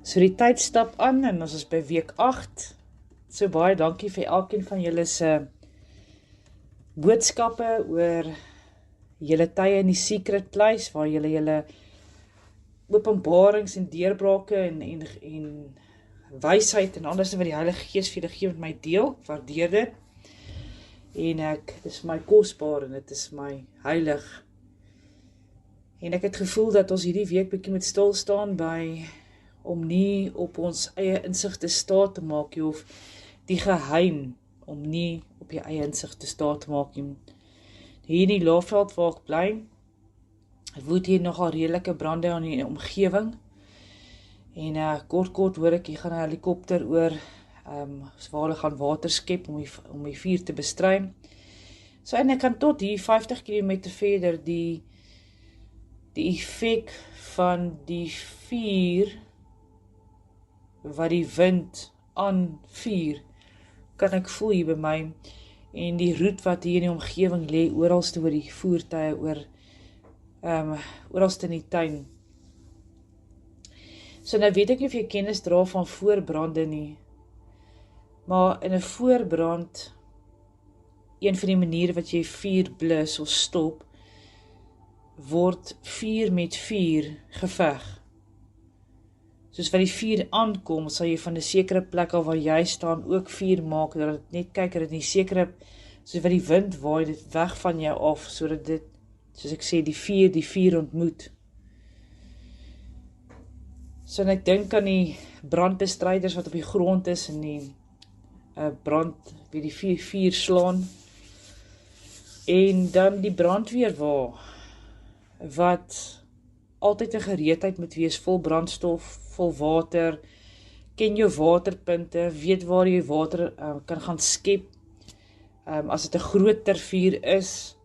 So die tyd stap aan en ons is by week 8. So baie dankie vir elkeen van julle se boodskappe oor julle tye in die secret place, waar julle openbarings en deurbrake en wysheid en alles wat die Heilige Gees vir julle gee met my deel. Ek waardeer dit. En dit is my kosbaar en dit is my heilig. En ek het gevoel dat ons hierdie week bietjie moet stil staan by om nie op ons eie insig te staat te maak nie, of die geheim om nie op jou eie insig te staat te maak nie. Hier in die Laagveld waar ek bly, woed hier nogal redelike brande aan die omgewing. En kort hoor ek, hier gaan 'n helikopter oor, waar hulle gaan water skep om die vuur te bestry. So en ek kan tot hier 50 km verder die effek van die vuur wat die wind aanvuur, kan ek voel hier by my, en die roet wat hier in die omgewing lê, oralste oor die voertuie, oralste in die tuin. So nou weet ek nie of jy kennis dra van voorbrande nie, maar in 'n voorbrand, een van die maniere wat jy vuur blus of stop, word vuur met vuur geveg. Soos wat die vuur aankom, sal jy van 'n sekere plek af waar jy staan ook vuur maak, dat dit net kyk, dat dit nie sekere, soos wat die wind waai, dit weg van jou af, sodat dit, soos ek sê, die vuur ontmoet. So en ek dink aan die brandbestryders wat op die grond is, en die brand, wie die vuur slaan, en dan die brandweerwa, wat altyd 'n gereedheid moet wees, vol brandstof, vol water, ken jou waterpunte, weet waar jy water kan gaan skep, as dit 'n groter vuur is,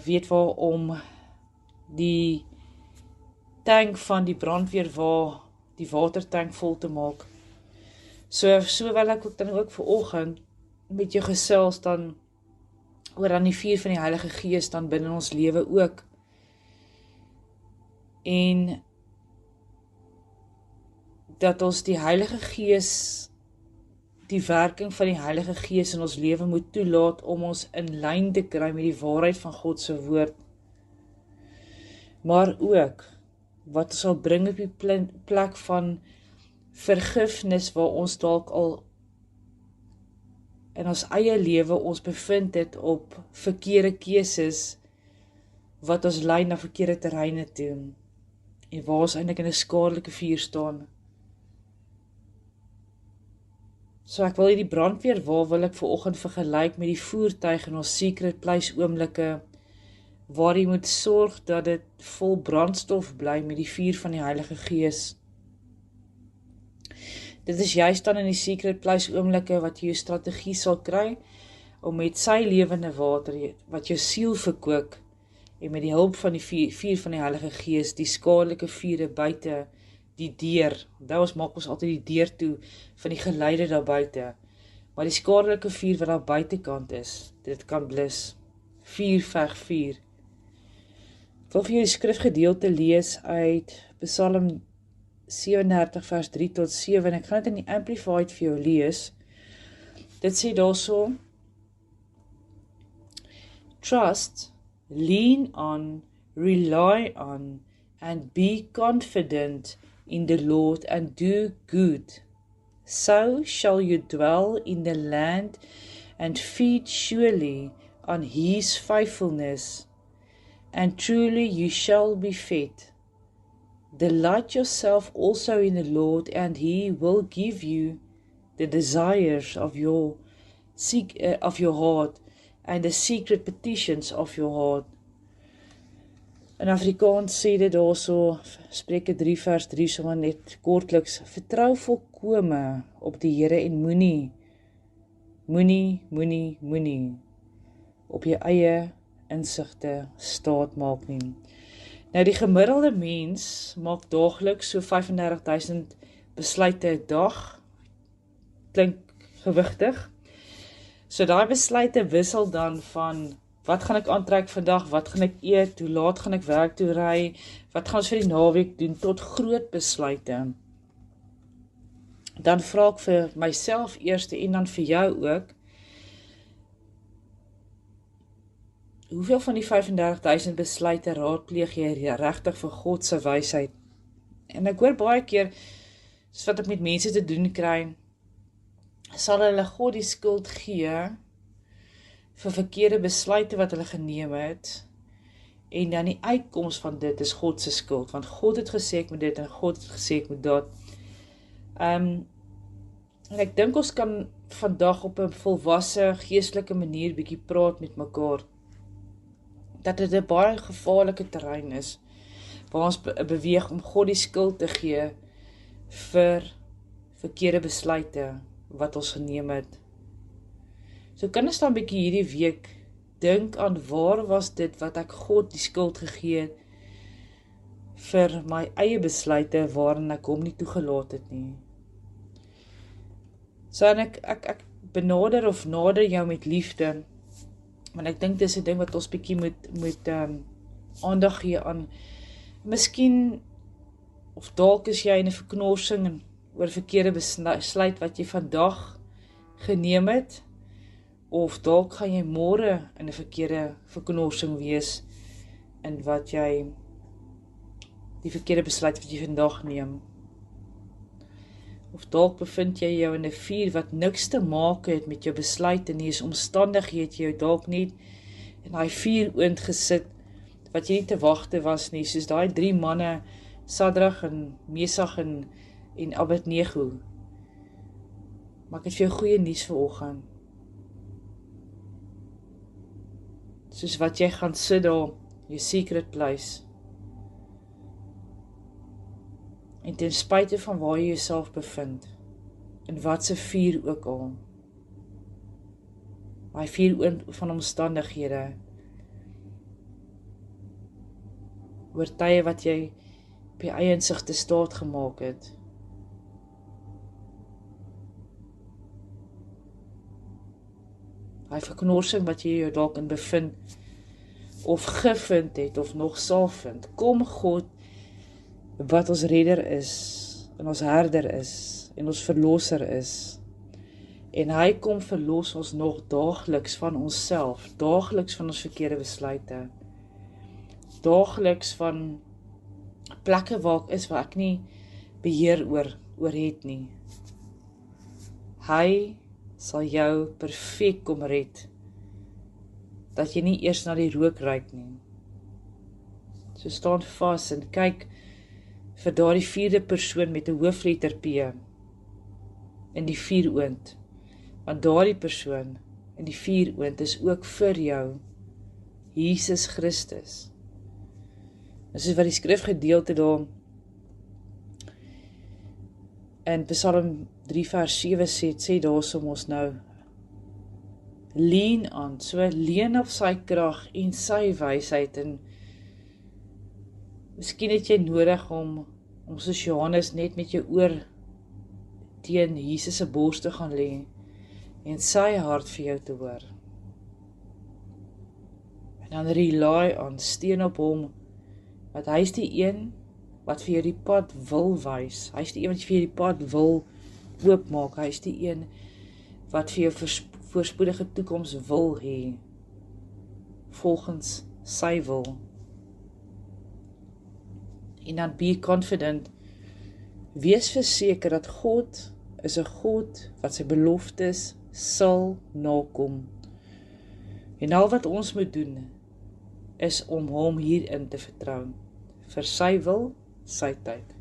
weet waar om die tank van die brandweerwa, die watertank vol te maak. So wil ek dan ook vanoggend met jou gesels dan oor aan die vuur van die Heilige Gees dan binne ons lewe ook. En dat ons die Heilige Gees, die werking van die Heilige Gees in ons lewe moet toelaat om ons in lyn te kry met die waarheid van God se woord. Maar ook wat ons sal bring op die plek van vergifnis, waar ons dalk al in ons eie lewe ons bevind het op verkeerde keuses, wat ons lei na verkeerde terreine toe, en waar ons eintlik in 'n skadelike vuur staan. So ek wil hierdie brandweerwa, wil ek vanoggend vergelyk met die voertuig in ons secret place oomblikke, waar jy moet sorg dat dit vol brandstof bly met die vuur van die Heilige Gees. Dit is juist dan in die secret place oomblikke wat jy jou strategie sal kry, om met sy lewende water, wat jou siel verkook, en met die hulp van die vuur van die Heilige Gees, die skadelike vure buite die deur, onthou ons maak ons altyd die deur toe, van die geleide daar buite, maar die skadelike vuur wat daar buitekant is, dit kan blus. Vuur veg vuur. Ek wil vir jou die skrifgedeelte lees uit Psalm 37 vers 3 tot 7, en ek gaan dit in die Amplified vir jou lees. Dit sê daarso: Trust, lean on, rely on, and be confident in the Lord, and do good. So shall you dwell in the land, and feed surely on his faithfulness, and truly you shall be fed. Delight yourself also in the Lord, and he will give you the desires of your heart, and the secret petitions of your heart. In Afrikaans sê dit daarso, Spreuke 3 vers 3, sommer net kortliks: vertrou volkome op die Here en moenie op jou eie insigte staat maak nie. Nou die gemiddelde mens maak daagliks so 35,000 besluite 'n dag. Klink gewigtig. So daai besluite wissel dan van wat gaan ek aantrek vandag, wat gaan ek eet, hoe laat gaan ek werk toe ry, wat gaan ons vir die naweek doen, tot groot besluite. dan vra ek vir myself eers en dan vir jou ook, hoeveel van die 35.000 besluite raadpleeg jy regtig vir God se wysheid? En ek hoor baie keer, soos wat ek met mense te doen kry, sal hulle God die skuld gee vir verkeerde besluite wat hulle geneem het, en dan die uitkoms van dit is God se skuld, want God het gesê ek moet dit, en God het gesê ek moet dat. En ek dink ons kan vandag op 'n volwasse, geestelike manier bietjie praat met mekaar, dat dit 'n baie gevaarlike terrein is, waar ons beweeg om God die skuld te gee vir verkeerde besluite wat ons geneem het. So kan ons dan bietjie hierdie week dink aan waar was dit wat ek God die skuld gegee het vir my eie besluite waarin ek hom nie toegelaat het nie. So en ek benader of nader jou met liefde, want ek dink dis 'n ding wat ons bietjie moet aandag gee aan. Miskien, of dalk is jy in 'n verknorsing oor verkeerde besluit wat jy vandag geneem het, of dalk gaan jy môre in 'n verkeerde verknorsing wees in wat jy die verkeerde besluit wat jy vandag neem. Of dalk bevind jy jou in 'n vuur wat niks te maak het met jou besluit en nie, is omstandighede jou dalk nie in daai vuur oond gesit wat jy nie te wagte was nie, soos daai 3 manne, Sadrag en Mesach en Abednego. Maar ek het vir jou goeie nuus vanoggend. Soos wat jy gaan sit daar, jou secret place, en ten spyte van waar jy jouself bevind, in watse vuur ook al, daai vuur van omstandighede, oor tye wat jy op jou eie insig te staat gemaak het, daai verknorsing wat jy jou dalk in bevind, of gevind het, of nog sal vind, kom God, wat ons redder is, en ons herder is, en ons verlosser is, en hy kom verlos ons nog daagliks van onsself, daagliks van ons verkeerde besluite, daagliks van plekke waar ek is, waar ek nie beheer oor het nie. Hy sal jou perfek kom red, dat jy nie eers na die rook ruik nie. So staan vas en kyk vir daardie 4de persoon met 'n hoofletter P in die vuuroond, want daardie persoon in die vuuroond is ook vir jou Jesus Christus. Dis is wat die skrifgedeelte daar in Psalm 3 vers 7 sê daarsom ons nou, lean aan, so lean op sy krag en sy wysheid, en miskien het jy nodig om soos Johannes net met jou oor teen Jesus se bors te gaan lê, en sy hart vir jou te hoor. En dan rely aan, steun op hom, want hy is die een wat vir jou die pad wil wys. Hy is die een wat vir jou die pad wil oopmaak. Hy is die een wat vir jou voorspoedige toekoms wil hê, volgens sy wil. En dan be confident, wees verseker dat God is 'n God wat sy beloftes sal nakom. En al wat ons moet doen, is om hom hierin te vertrou, vir sy wil, sy tyd.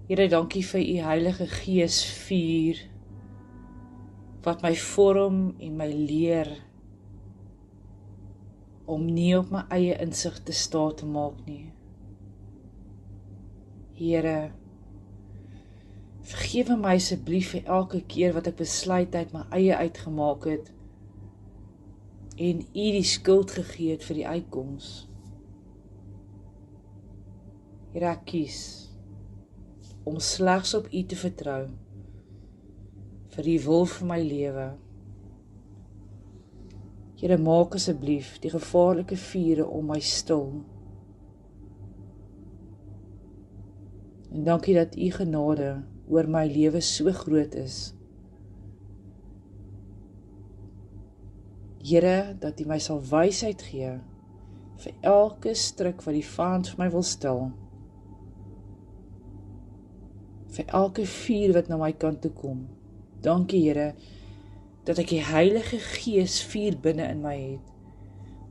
Here, dankie vir u Heilige Gees vuur, wat my vorm en my leer, om nie op my eie insig te staat te maak nie. Here, vergewe my asseblief vir elke keer wat ek besluit uit my eie uitgemaak het, en u die skuld gegee het vir die uitkoms. Here, ek kies om slegs op u te vertrou, vir U wil vir my lewe. Here, maak asseblief die gevaarlike vure om my stil. En dankie dat U genade oor my lewe so groot is. Here, dat U my sal wysheid gee vir elke struik wat die vyand vir my wil stel. Vir elke vuur wat na my kant toe kom. Dankie, Here, dat ek die Heilige Gees vuur binne in my het,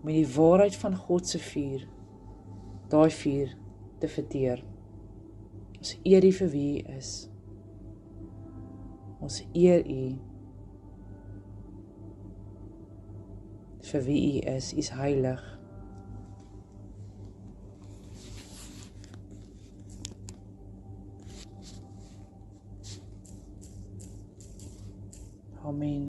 om die waarheid van God se vuur, daai vuur te verteer. Ons eer U vir wie U is. Ons eer U vir wie U is. U is heilig. Amen.